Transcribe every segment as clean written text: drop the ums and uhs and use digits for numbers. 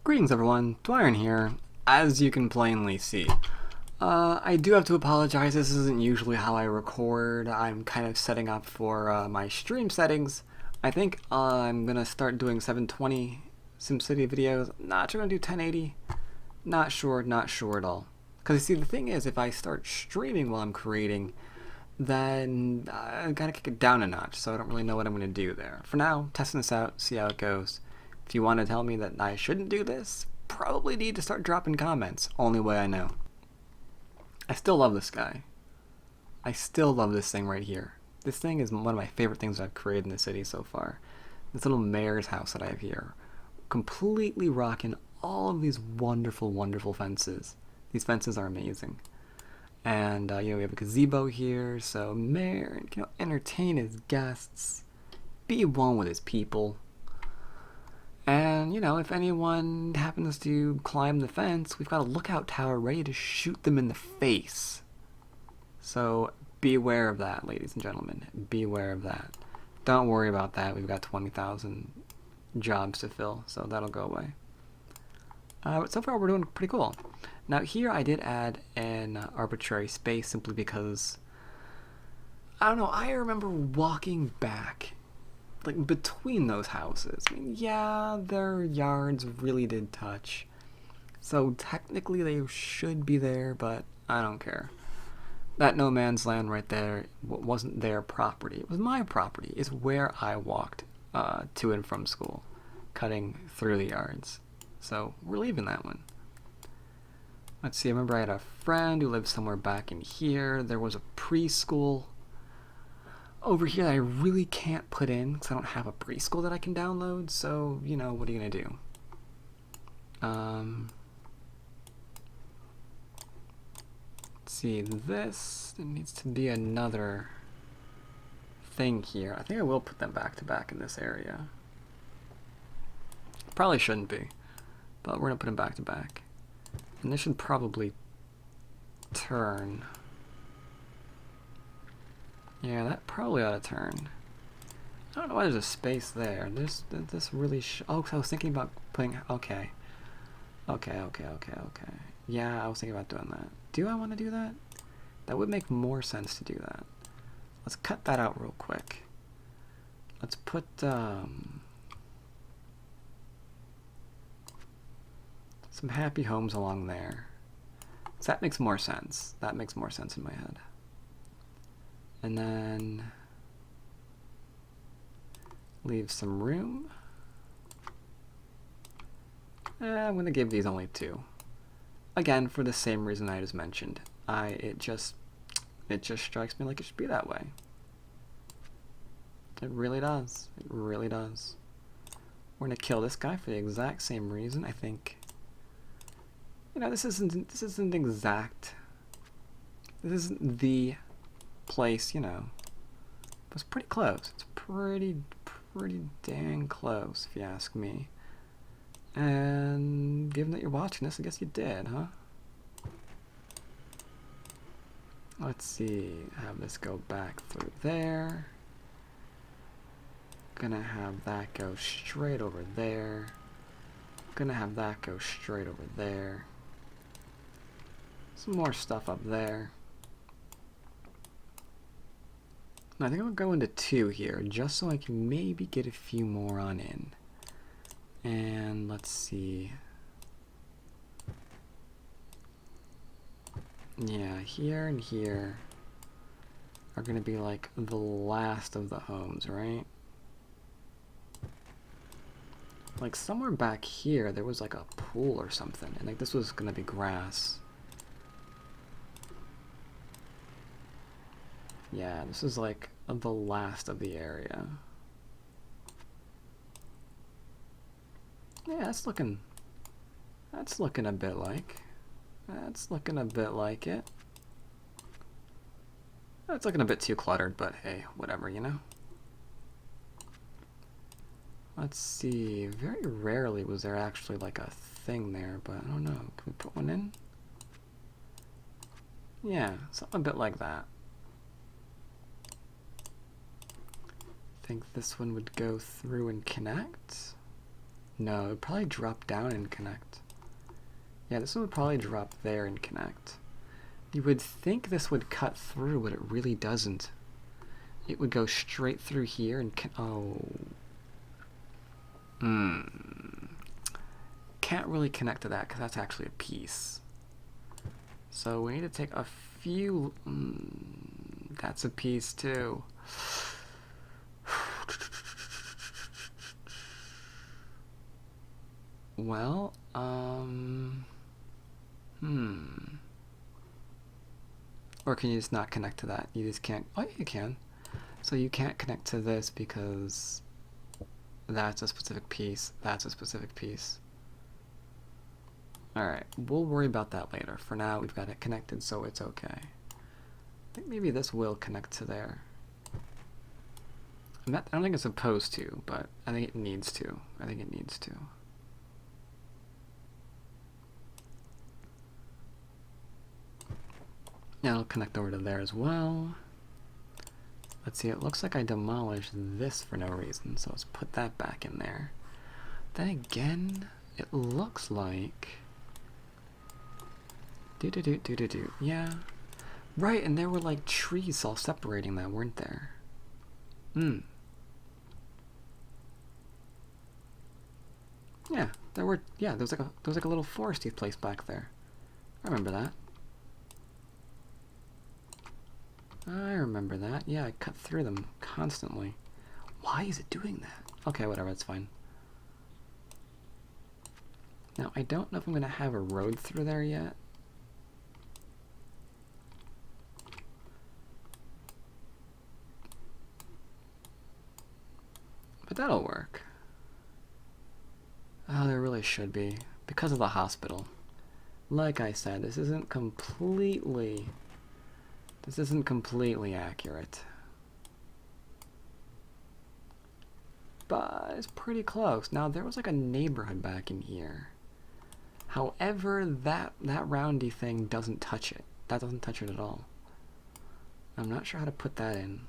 Greetings everyone, dwyrin here. As you can plainly see, I do have to apologize. This isn't usually how I record. I'm kind of setting up for my stream settings. I think I'm gonna start doing 720 SimCity videos. Not sure I'm gonna do 1080. Not sure at all. Because you see, the thing is, if I start streaming while I'm creating, then I gotta kick it down a notch, so I don't really know what I'm gonna do there. For now, testing this out, see how it goes. If you want to tell me that I shouldn't do this, probably need to start dropping comments. Only way I know. I still love this guy. I still love this thing right here. This thing is one of my favorite things I've created in the city so far. This little mayor's house that I have here. Completely rocking all of these wonderful, wonderful fences. These fences are amazing. And, we have a gazebo here, so mayor can entertain his guests, be one with his people. And, if anyone happens to climb the fence, we've got a lookout tower ready to shoot them in the face. So, beware of that, ladies and gentlemen. Beware of that. Don't worry about that. We've got 20,000 jobs to fill, so that'll go away. But so far, we're doing pretty cool. Now, here I did add an arbitrary space simply because, I don't know, I remember walking back like between those houses. I mean, yeah, their yards really did touch. So technically they should be there, but I don't care. That no man's land right there wasn't their property. It was my property. It's where I walked to and from school, cutting through the yards. So we're leaving that one. Let's see, I remember I had a friend who lived somewhere back in here. There was a preschool over here that I really can't put in because I don't have a preschool that I can download, so, what are you going to do? Let's see, this, there needs to be another thing here. I think I will put them back to back in this area. Probably shouldn't be, but we're going to put them back to back. And this should probably turn. Yeah, that probably ought to turn. I don't know why there's a space there. This really oh, cause I was thinking about putting, okay. Yeah, I was thinking about doing that. Do I want to do that? That would make more sense to do that. Let's cut that out real quick. Let's put, some happy homes along there. So that makes more sense. That makes more sense in my head. And then leave some room. I'm going to give these only 2. Again, for the same reason I just mentioned. It just strikes me like it should be that way. It really does. It really does. We're going to kill this guy for the exact same reason. I think, this isn't exact. This isn't the place, but it's pretty close. It's pretty dang close, if you ask me. And given that you're watching this, I guess you did, huh? Let's see, have this go back through there. Gonna have that go straight over there. Gonna have that go straight over there. Some more stuff up there. I think I'll go into 2 here, just so I can maybe get a few more on in. And let's see. Yeah, here and here are going to be like the last of the homes, right? Like somewhere back here, there was like a pool or something, and like this was going to be grass. Yeah, this is like the last of the area. Yeah, that's looking a bit like. That's looking a bit like it. That's looking a bit too cluttered, but hey, whatever, Let's see, very rarely was there actually like a thing there, but I don't know. Can we put one in? Yeah, something a bit like that. I think this one would go through and connect. No, it would probably drop down and connect. Yeah, this one would probably drop there and connect. You would think this would cut through, but it really doesn't. It would go straight through here and can't really connect to that because that's actually a piece. So we need to take a few. That's a piece too. Well, or can you just not connect to that? You just can't. Oh, yeah, you can. So you can't connect to this because that's a specific piece. That's a specific piece. Alright, we'll worry about that later. For now, we've got it connected, so it's okay. I think maybe this will connect to there. I don't think it's supposed to, but I think it needs to. I think it needs to. Now it'll connect over to there as well. Let's see, it looks like I demolished this for no reason, so let's put that back in there. Then again, it looks like... Yeah. Right, and there were like trees all separating that, weren't there? Yeah, there were, there was like a little foresty place back there. I remember that. I remember that. Yeah, I cut through them constantly. Why is it doing that? Okay, whatever, that's fine. Now, I don't know if I'm going to have a road through there yet. But that'll work. Oh, there really should be. Because of the hospital. Like I said, this isn't completely accurate. But it's pretty close. Now, there was like a neighborhood back in here. However, that roundy thing doesn't touch it. That doesn't touch it at all. I'm not sure how to put that in.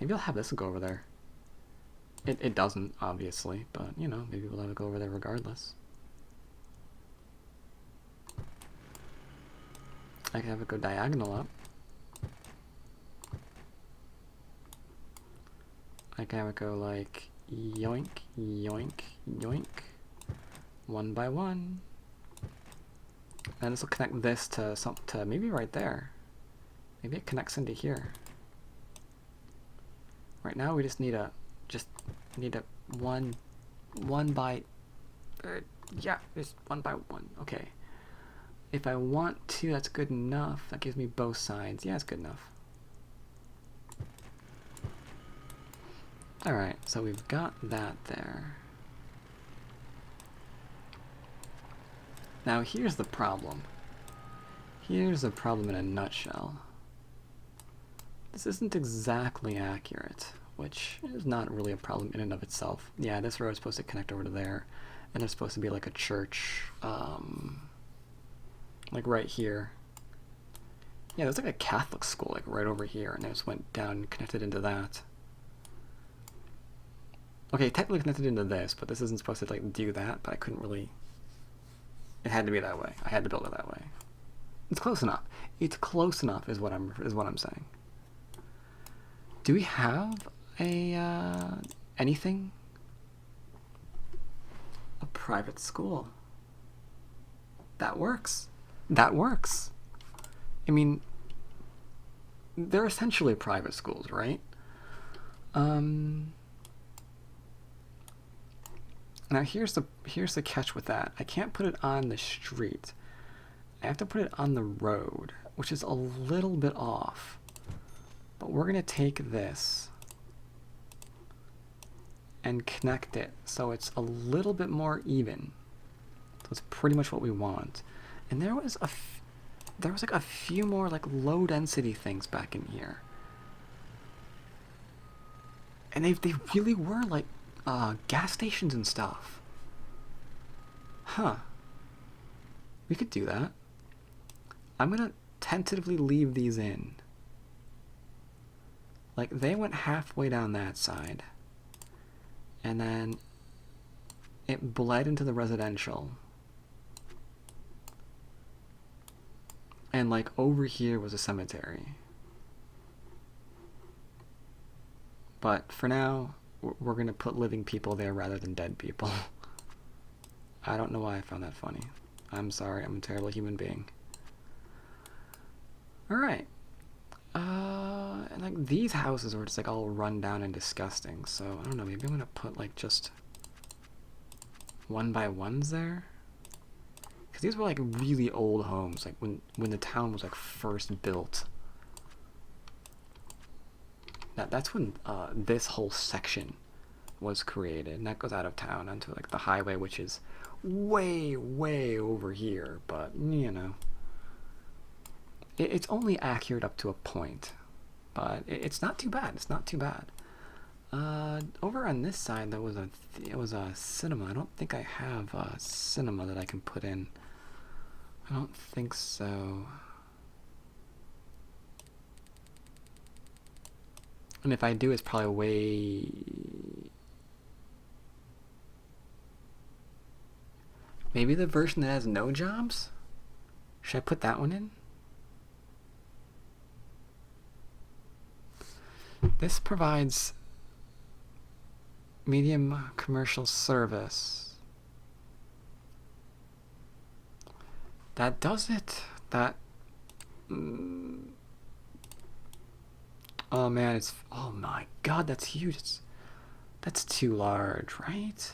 Maybe I'll have this go over there. It doesn't, obviously, but, you know, maybe we'll have it go over there regardless. I can have it go diagonal up. I can have it go like yoink, yoink, yoink, one by one. And this will connect this to maybe right there. Maybe it connects into here. Right now we just need a one by yeah, just one by one. Okay. If I want to, that's good enough. That gives me both sides. Yeah, it's good enough. Alright, so we've got that there. Now here's the problem. Here's the problem in a nutshell. This isn't exactly accurate, which is not really a problem in and of itself. Yeah, this road is supposed to connect over to there, and there's supposed to be like a church, like right here. Yeah, there's like a Catholic school like right over here, and I just went down and connected into that. Okay, technically connected into this, but this isn't supposed to like do that, but I couldn't really... It had to be that way. I had to build it that way. It's close enough. It's close enough is what I'm saying. Do we have a anything? A private school. That works. That works. I mean, they're essentially private schools, right? Now here's the catch with that. I can't put it on the street. I have to put it on the road, which is a little bit off. But we're gonna take this and connect it so it's a little bit more even. So it's pretty much what we want. And there was like a few more like low density things back in here. And they really were like gas stations and stuff. Huh. We could do that. I'm gonna tentatively leave these in. Like, they went halfway down that side. And then it bled into the residential. And like over here was a cemetery. But for now, we're gonna put living people there rather than dead people. I don't know why I found that funny. I'm sorry, I'm a terrible human being. Alright. And like these houses were just like all run down and disgusting, so I don't know, maybe I'm gonna put like just 1x1s there? Because these were like really old homes, like when the town was like first built. That's when this whole section was created, and that goes out of town onto like the highway, which is way, way over here, but you know. It's only accurate up to a point, but it's not too bad. It's not too bad. Over on this side, there was it was a cinema. I don't think I have a cinema that I can put in. I don't think so. And if I do, it's probably way... Maybe the version that has no jobs? Should I put that one in? This provides medium commercial service. That does it. That... Oh man, it's... Oh my god, that's huge. That's too large, right?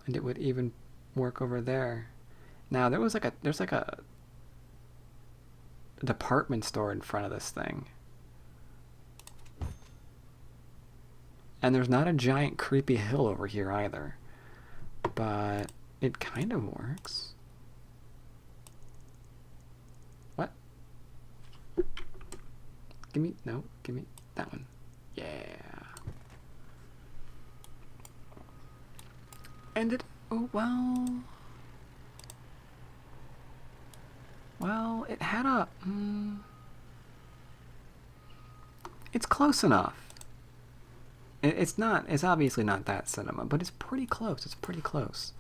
And it would even work over there. Now, there's like a department store in front of this thing. And there's not a giant creepy hill over here either. But it kind of works. What? Give me that one. Yeah. And it, oh, well, it had a, it's close enough. It's obviously not that cinema, but it's pretty close. It's pretty close.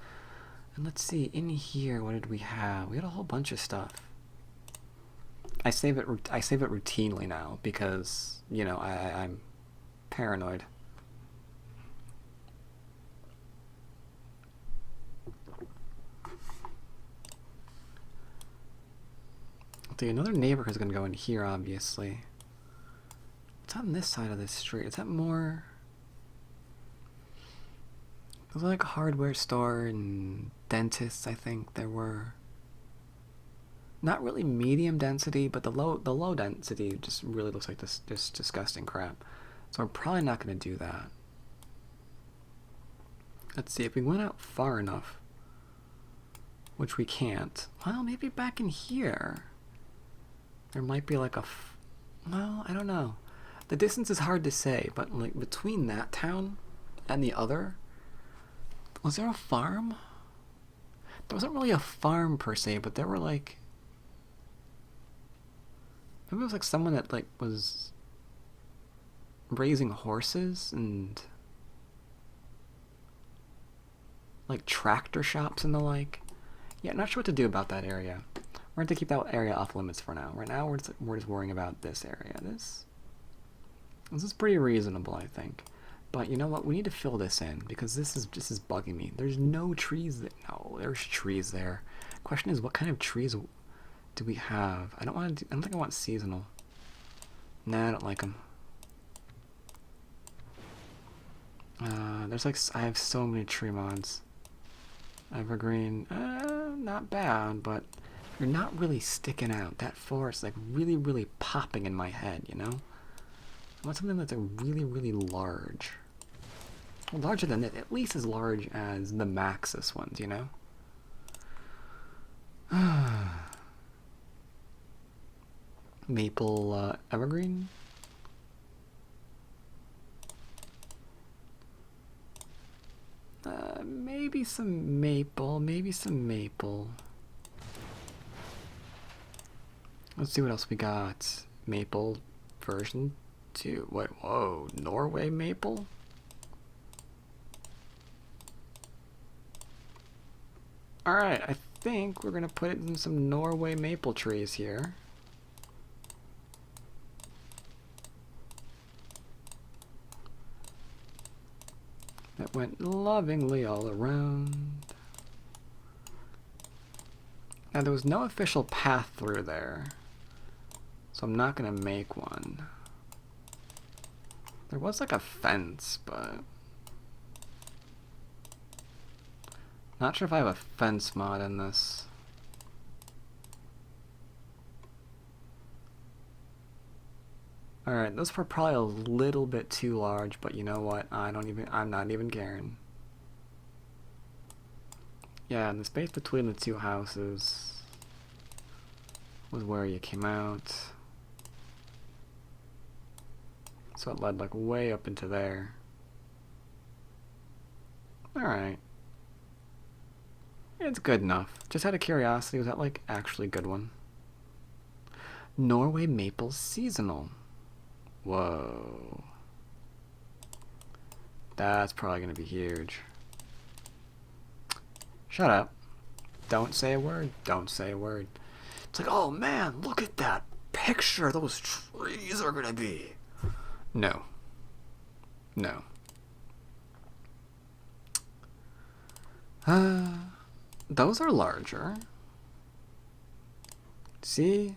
And let's see, in here, what did we have? We had a whole bunch of stuff. I save it routinely now because, you know, I'm paranoid. See, another neighborhood is going to go in here, obviously. What's on this side of this street? Is that more... It was like a hardware store and dentists, I think there were. Not really medium density, but the low density just really looks like this disgusting crap. So we're probably not going to do that. Let's see, if we went out far enough, which we can't, well, maybe back in here. There might be like well, I don't know. The distance is hard to say, but like between that town and the other, was there a farm? There wasn't really a farm per se, but there were like, maybe it was like someone that like was raising horses and like tractor shops and the like. Yeah, not sure what to do about that area. We're going to keep that area off limits for now. Right now, we're just worrying about this area. This is pretty reasonable, I think. But you know what? We need to fill this in because this is bugging me. There's no trees there. No, there's trees there. Question is, what kind of trees do we have? I don't think I want seasonal. Nah, I don't like them. There's like, I have so many tree mods. Evergreen, not bad, but you're not really sticking out. That forest like really, really popping in my head, you know? I want something that's like really, really large. Well, larger than this, at least as large as the Maxis ones, you know? Maple evergreen? Maybe some maple, Let's see what else we got. Maple version Dude, wait, whoa, Norway maple? Alright, I think we're gonna put in some Norway maple trees here. That went lovingly all around. Now there was no official path through there, so I'm not gonna make one. There was like a fence, but not sure if I have a fence mod in this. Alright, those were probably a little bit too large, but you know what? I'm not even caring. Yeah, and the space between the two houses was where you came out. So it led like way up into there. Alright. It's good enough. Just out of curiosity, was that like actually a good one? Norway maple seasonal. Whoa. That's probably gonna be huge. Shut up. Don't say a word. Don't say a word. It's like, oh man, look at that picture those trees are gonna be. No. No. Those are larger. See?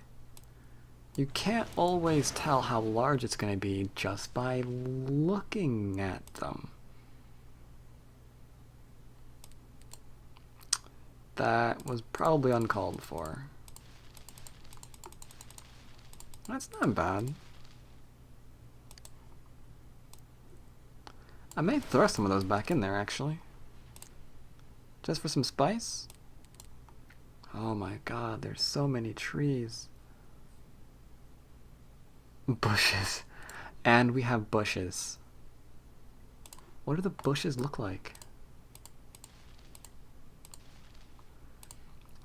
You can't always tell how large it's going to be just by looking at them. That was probably uncalled for. That's not bad. I may throw some of those back in there, actually. Just for some spice? Oh my god, there's so many trees. Bushes. And we have bushes. What do the bushes look like?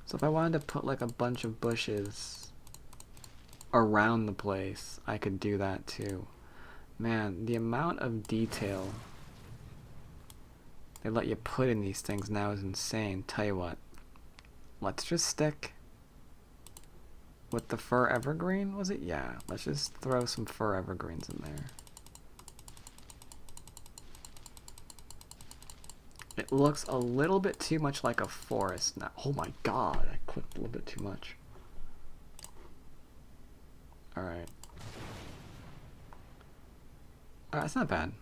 So if I wanted to put like a bunch of bushes around the place, I could do that too. Man, the amount of detail they let you put in these things now is insane. Tell you what, let's just stick with the fir evergreen, was it? Yeah, let's just throw some fir evergreens in there. It looks a little bit too much like a forest now. Oh my god, I clicked a little bit too much. Alright. Alright, that's not bad.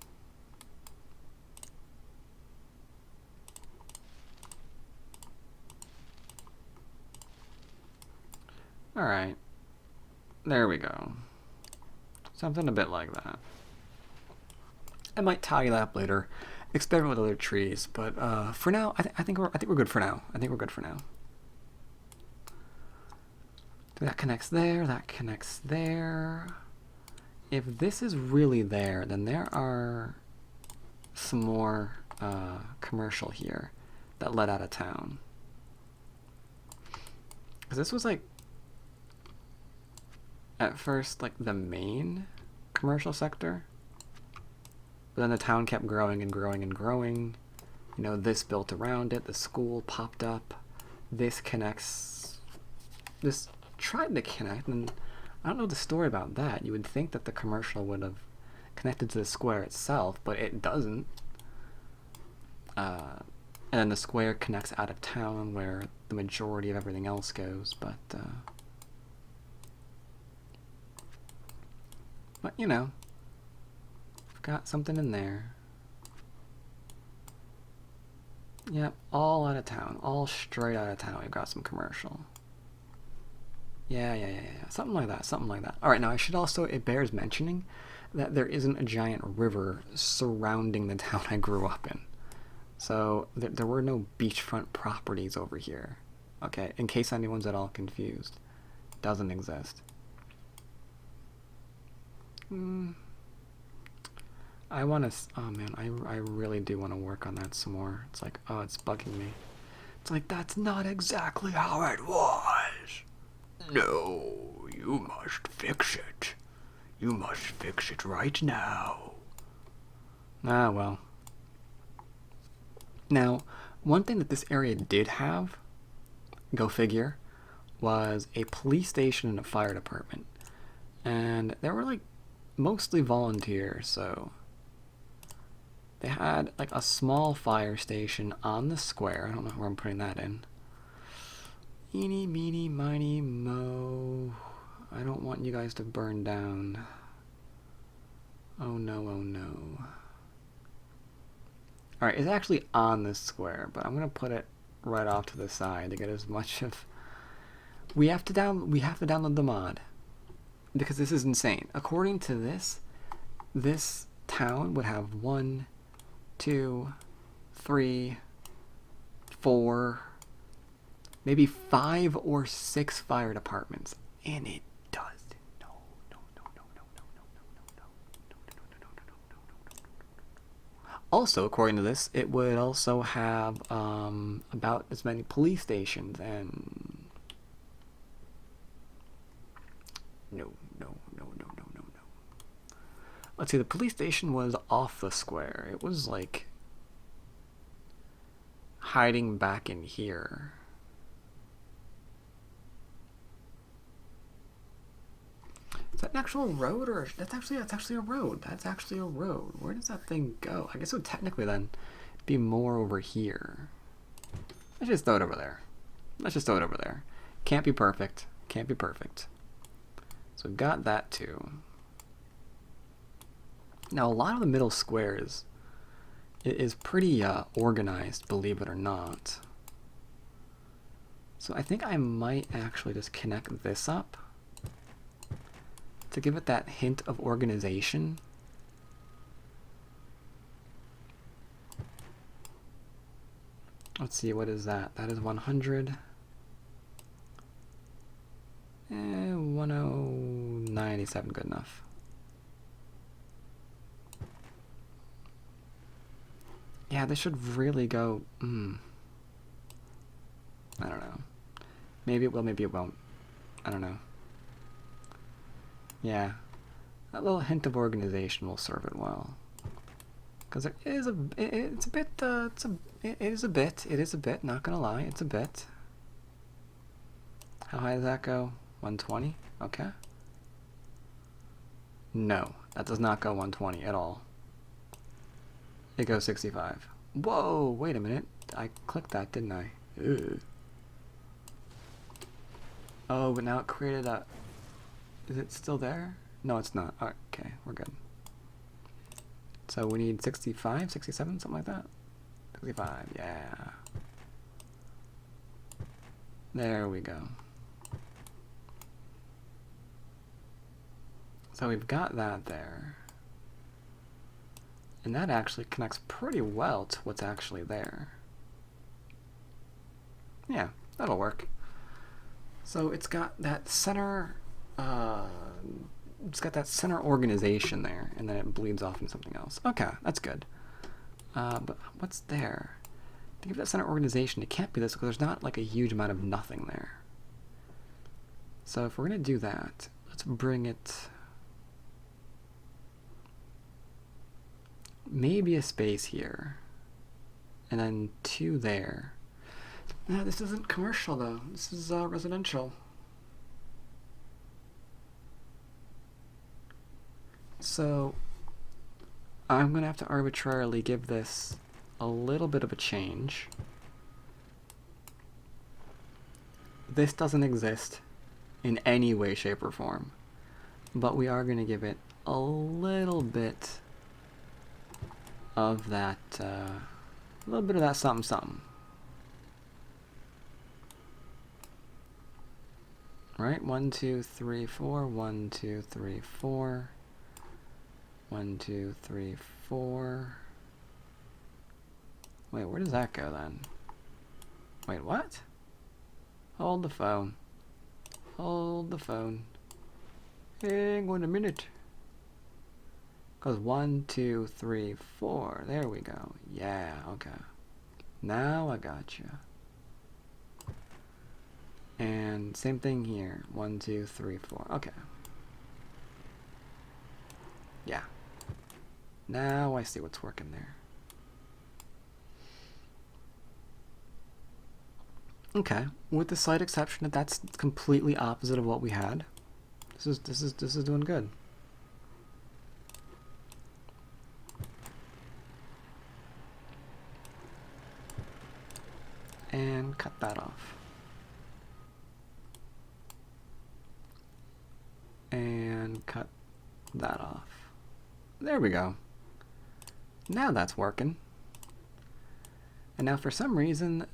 Alright. There we go. Something a bit like that. I might tidy that up later. Experiment with other trees, but for now, I think we're good for now. I think we're good for now. That connects there. That connects there. If this is really there, then there are some more commercial here that led out of town. Because this was like at first like the main commercial sector. But then the town kept growing and growing and growing. You know, this built around it. The school popped up. This connects. This tried to connect, and I don't know the story about that. You would think that the commercial would have connected to the square itself, but it doesn't. And then the square connects out of town where the majority of everything else goes, but you know. Got something in there. Yep, all out of town. All straight out of town. We've got some commercial. Yeah. Something like that. Something like that. Alright, now I should also, it bears mentioning that there isn't a giant river surrounding the town I grew up in. So there were no beachfront properties over here. Okay, in case anyone's at all confused. Doesn't exist. I want to, oh man, I really do want to work on that some more. It's like, oh, it's bugging me. It's like, that's not exactly how it was. No, you must fix it. You must fix it right now. Ah, well. Now, one thing that this area did have, go figure, was a police station and a fire department. And they were like mostly volunteers, so they had like a small fire station on the square. I don't know where I'm putting that in. Eeny, meeny, miny, mo. I don't want you guys to burn down. Oh no, oh no. Alright, it's actually on this square, but I'm gonna put it right off to the side to get as much of... We have to download the mod. Because this is insane. According to this town would have 1, 2, 3, 4, maybe 5 or 6 fire departments. And it does. No. Also, according to this, it would also have about as many police stations and... No. Let's see, the police station was off the square. It was like hiding back in here. Is that an actual road, or that's actually a road? That's actually a road. Where does that thing go? I guess it would technically then be more over here. Let's just throw it over there. Can't be perfect. So we've got that too. Now a lot of the middle squares is pretty organized, believe it or not. So I think I might actually just connect this up to give it that hint of organization. Let's see, what is that? That is 100. 1097, good enough. Yeah, this should really go, I don't know. Maybe it will, maybe it won't. I don't know. Yeah, that little hint of organization will serve it well. Because it is a bit, not gonna lie, it's a bit. How high does that go? 120? Okay. No, that does not go 120 at all. It goes 65. Whoa, wait a minute. I clicked that, didn't I? Ugh. Oh, but now it created a... Is it still there? No, it's not. Okay, we're good. So we need 65, 67, something like that? 65, yeah. There we go. So we've got that there. And that actually connects pretty well to what's actually there. Yeah, that'll work. So it's got that center, organization there, and then it bleeds off into something else. Okay, that's good. But what's there? To give that center organization, it can't be this because there's not like a huge amount of nothing there. So if we're gonna do that, let's bring it maybe a space here, and then 2 there. No, this isn't commercial though. This is residential. So I'm gonna have to arbitrarily give this a little bit of a change. This doesn't exist in any way, shape, or form, but we are gonna give it a little bit of that, something something. Right? 1, 2, 3, 4. 1, 2, 3, 4. 1, 2, 3, 4. Wait, where does that go then? Wait, what? Hold the phone. Hold the phone. Hang on a minute. Goes 1, 2, 3, 4. There we go. Yeah, okay. Now I got you. And same thing here. 1, 2, 3, 4. Okay. Yeah. Now I see what's working there. Okay, with the slight exception that that's completely opposite of what we had. This is doing good. And cut that off. And cut that off. There we go. Now that's working. And now for some reason,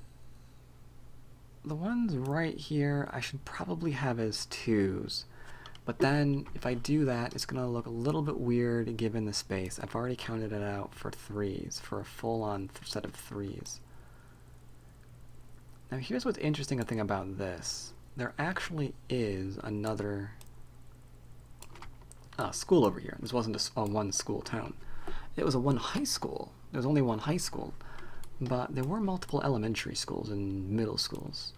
the ones right here I should probably have as 2s. But then if I do that, it's going to look a little bit weird given the space. I've already counted it out for 3s, for a full-on set of 3s. Now here's what's interesting thing about this. There actually is another school over here. This wasn't a one school town. It was a one high school. There was only one high school. But there were multiple elementary schools and middle schools.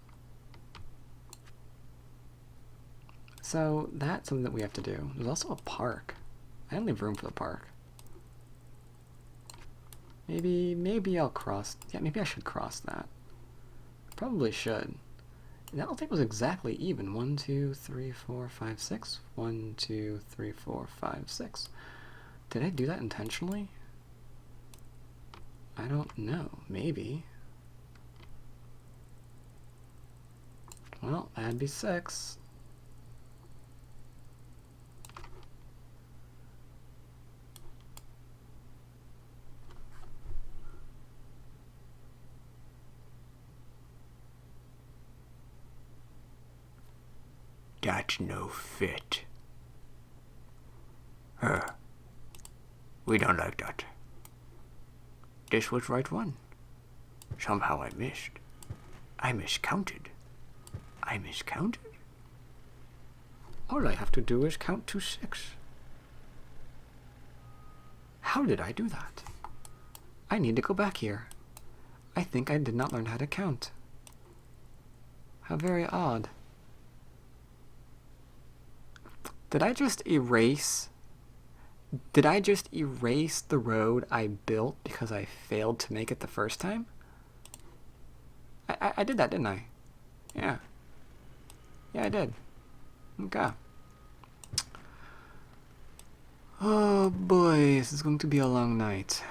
So that's something that we have to do. There's also a park. I don't leave room for the park. Maybe I'll cross. Yeah, maybe I should cross that. Probably should. And I don't think it was exactly even. 1, 2, 3, 4, 5, 6. 1, 2, 3, 4, 5, 6. Did I do that intentionally? I don't know. Maybe. Well, that'd be 6. That's no fit. We don't like that. This was right one. Somehow I missed. I miscounted. I miscounted? All I have to do is count to 6. How did I do that? I need to go back here. I think I did not learn how to count. How very odd. Did I just erase the road I built because I failed to make it the first time? I did that, didn't I? Yeah. Yeah, I did. Okay. Oh boy, this is going to be a long night.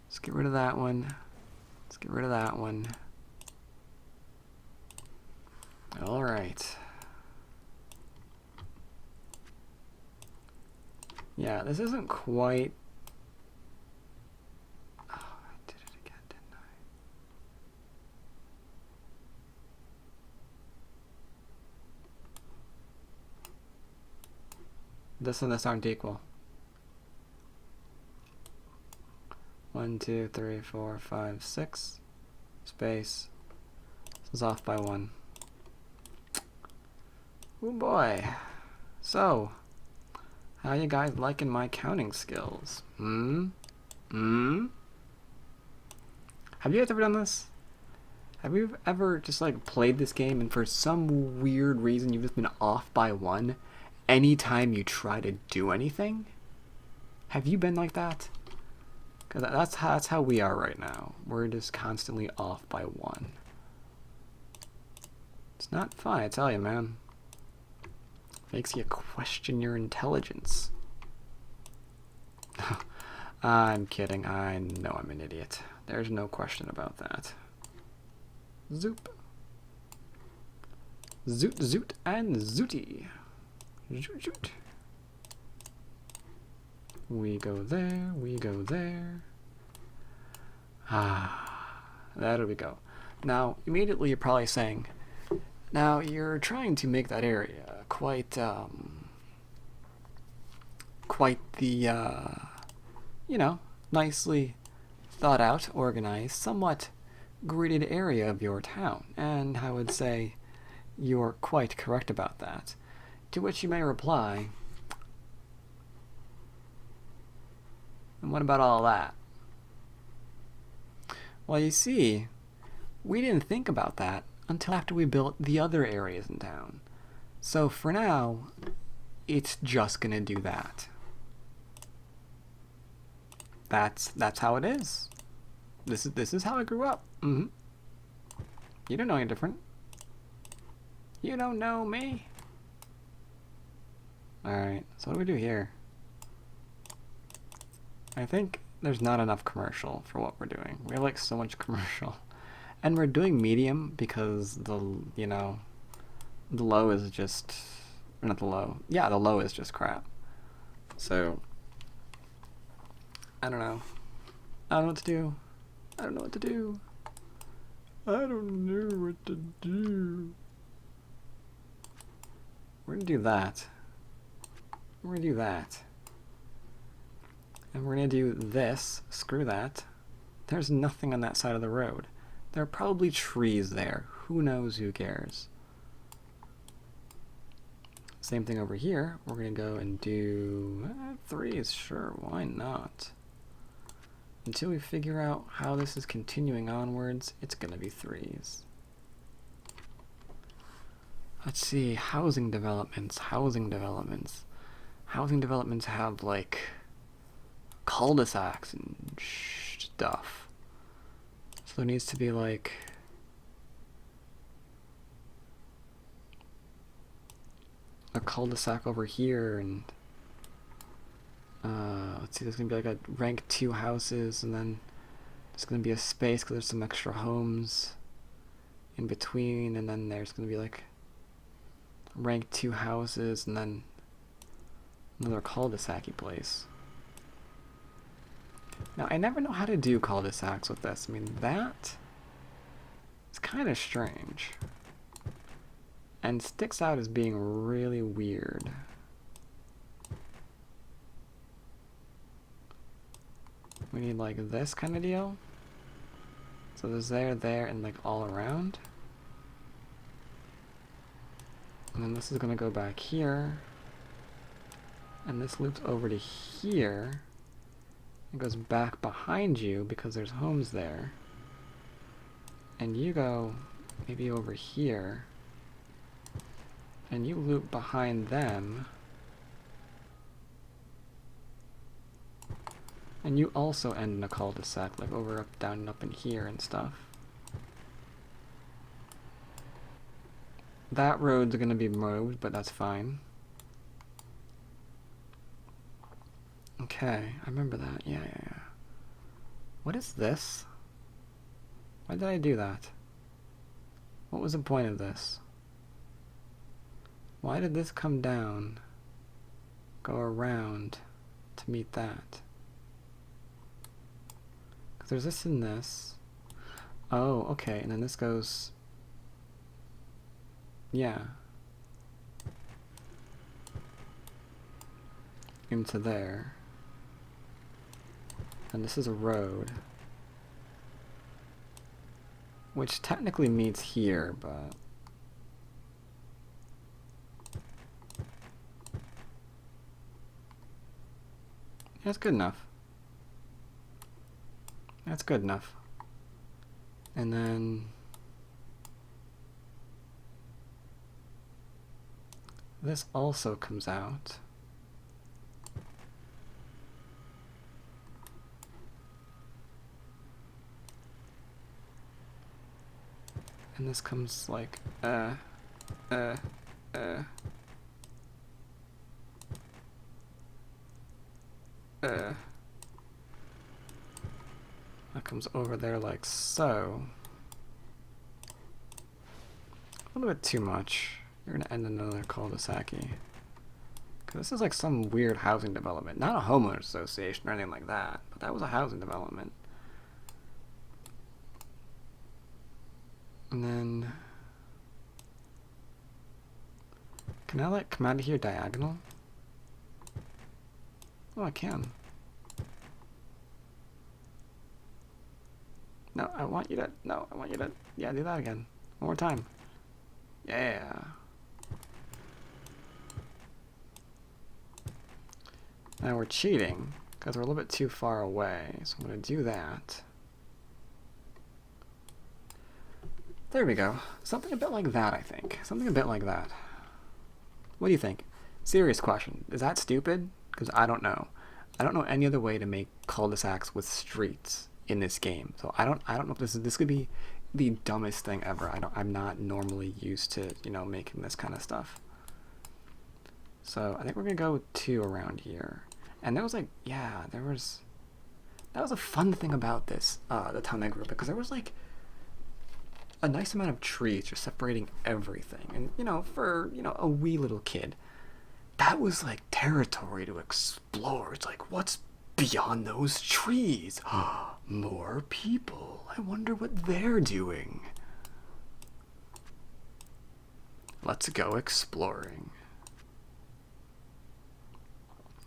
Let's get rid of that one. Let's get rid of that one. All right. Yeah, this isn't quite... Oh, I did it again, didn't I? This and this aren't equal. 1, 2, 3, 4, 5, 6. Space. This is off by 1. Oh boy. So... how you guys liking my counting skills? Have you guys ever done this? Have you ever just like played this game and for some weird reason you've just been off by 1 anytime you try to do anything? Have you been like that? Because that's how we are right now. We're just constantly off by 1. It's not fun, I tell you, man. Makes you question your intelligence. I'm kidding. I know I'm an idiot. There's no question about that. Zoop. Zoot, zoot, and zooty. Zoot, zoot. We go there, we go there. There we go. Now, immediately you're probably saying, now you're trying to make that area quite the, you know, nicely thought out, organized, somewhat gridded area of your town. And I would say you're quite correct about that. To which you may reply, and what about all that? Well, you see, we didn't think about that until after we built the other areas in town. So for now, it's just gonna do that. That's how it is. This is how I grew up. You don't know any different. You don't know me. Alright, so what do we do here? I think there's not enough commercial for what we're doing. We have like so much commercial. And we're doing medium because the low is just, not the low. Yeah, the low is just crap. So, I don't know. I don't know what to do. I don't know what to do. I don't know what to do. We're gonna do that. We're gonna do that. And we're gonna do this. Screw that. There's nothing on that side of the road. There are probably trees there. Who knows, who cares? Same thing over here. We're gonna go and do threes, sure, why not? Until we figure out how this is continuing onwards, it's gonna be threes. Let's see, housing developments. Housing developments have like cul-de-sacs and stuff. So there needs to be like a cul-de-sac over here, and let's see, there's gonna be like a rank 2 houses, and then there's gonna be a space because there's some extra homes in between, and then there's gonna be like rank 2 houses, and then another cul-de-sac-y place. Now, I never know how to do cul-de-sacs with this. I mean, that is kind of strange. And sticks out as being really weird. We need like this kind of deal. So there's there, and like all around. And then this is gonna go back here. And this loops over to here. It goes back behind you because there's homes there. And you go maybe over here. And you loop behind them. And you also end in a cul-de-sac, like over, up, down, and up in here and stuff. That road's gonna be moved, but that's fine. Okay, I remember that. Yeah. What is this? Why did I do that? What was the point of this? Why did this come down, go around to meet that? Because there's this and this. Oh, okay, and then this goes... Yeah. Into there. And this is a road. Which technically meets here, but... That's good enough. That's good enough. And then... This also comes out. And this comes like, That comes over there like so. A little bit too much. You're gonna end in another cul-de-sac-y. Cause this is like some weird housing development. Not a homeowners association or anything like that, but that was a housing development. And then... Can I like come out of here diagonal? Oh, I can. No, I want you to... No, I want you to... Yeah, do that again. One more time. Yeah. Now we're cheating, because we're a little bit too far away. So I'm going to do that. There we go. Something a bit like that, I think. Something a bit like that. What do you think? Serious question. Is that stupid? Because I don't know. I don't know any other way to make cul-de-sacs with streets in this game. So I don't know if this could be the dumbest thing ever. I'm not normally used to, making this kind of stuff. So I think we're gonna go with 2 around here. And there was like, that was a fun thing about this, the town I grew up in, because there was like a nice amount of trees just separating everything. And for a wee little kid, that was like territory to explore. It's like, what's beyond those trees? More people. I wonder what they're doing. Let's go exploring.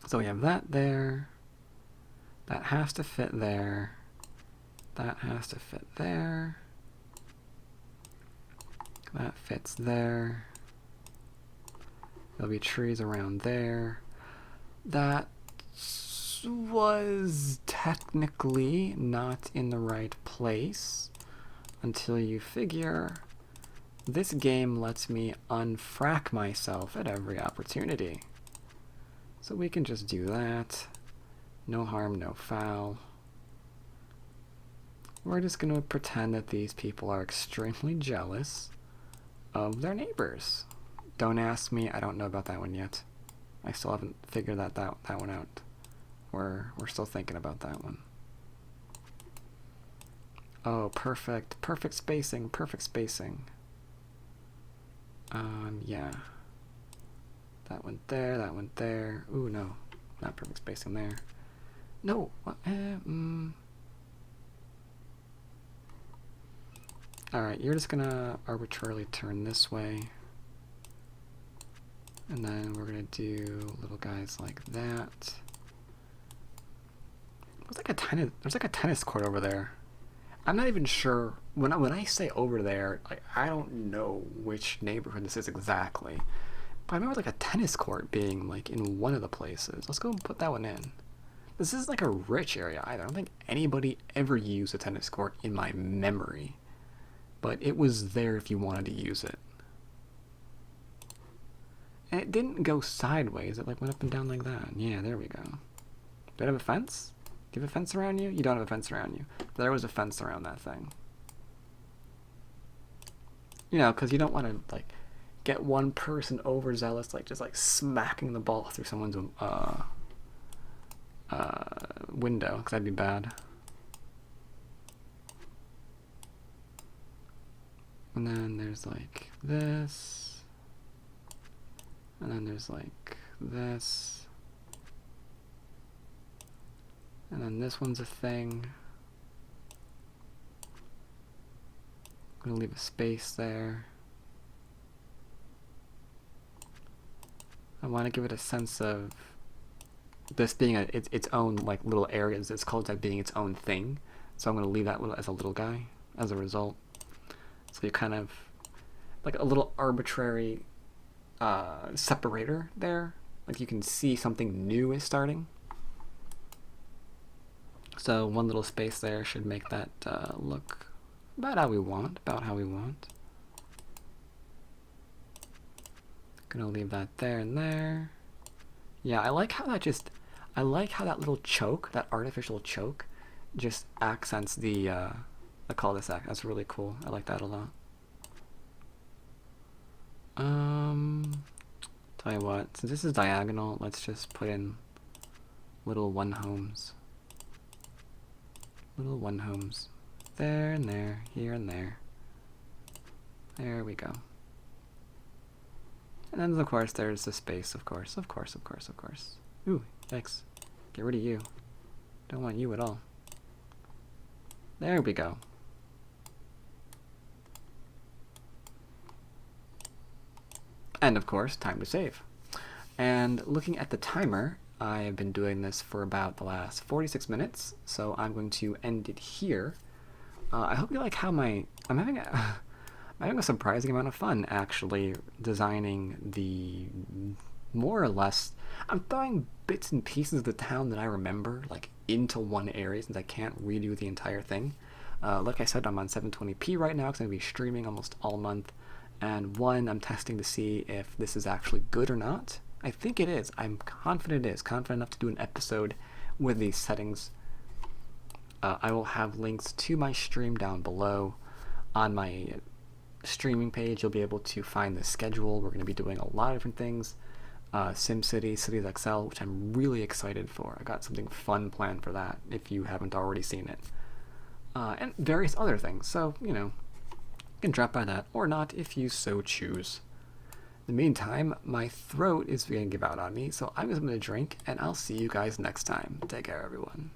So we have that there. That has to fit there. That has to fit there. That fits there. There'll be trees around there. That was technically not in the right place until you figure this game lets me unfrack myself at every opportunity. So we can just do that. No harm, no foul. We're just going to pretend that these people are extremely jealous of their neighbors. Don't ask me, I don't know about that one yet. I still haven't figured that one out. We're still thinking about that one. Oh, perfect. Perfect spacing, perfect spacing. Yeah. That went there, that went there. Ooh, no. Not perfect spacing there. No. Alright, you're just gonna arbitrarily turn this way. And then we're gonna do little guys like that. There's like a tennis court over there. I'm not even sure, when I say over there, I don't know which neighborhood this is exactly. But I remember like a tennis court being like in one of the places. Let's go and put that one in. This isn't like a rich area either. I don't think anybody ever used a tennis court in my memory. But it was there if you wanted to use it. And it didn't go sideways. It like went up and down like that. Yeah, there we go. Do I have a fence? Do you have a fence around you? You don't have a fence around you. There was a fence around that thing. Because you don't want to like get one person overzealous, like just like smacking the ball through someone's window, because that'd be bad. And then there's like this, and then there's like this, and then this one's a thing. I'm gonna leave a space there. I want to give it a sense of this being its own like little areas. It's called that being its own thing. So I'm gonna leave that as a little guy as a result. So you kind of like a little arbitrary separator there. Like you can see something new is starting. So one little space there should make that look about how we want. Gonna leave that there and there. Yeah, I like how that little choke, that artificial choke, just accents the cul-de-sac. That's really cool. I like that a lot. Tell you what, since this is diagonal, let's just put in little one homes. Little one homes. There and there, here and there. There we go. And then, of course, there's the space, of course. Ooh, yikes. Get rid of you. Don't want you at all. There we go. And, of course, time to save. And looking at the timer, I have been doing this for about the last 46 minutes, so I'm going to end it here. I hope you like how I'm having a surprising amount of fun, actually, designing the more or less... I'm throwing bits and pieces of the town that I remember, like, into one area, since I can't redo the entire thing. Like I said, I'm on 720p right now, because I'm going to be streaming almost all month. And one, I'm testing to see if this is actually good or not. I think it is. I'm confident it is. Confident enough to do an episode with these settings. I will have links to my stream down below. On my streaming page, you'll be able to find the schedule. We're going to be doing a lot of different things. SimCity, Cities XL, which I'm really excited for. I got something fun planned for that, if you haven't already seen it. And various other things. So, you can drop by that, or not, if you so choose. In the meantime, my throat is going to give out on me, so I'm going to drink, and I'll see you guys next time. Take care, everyone.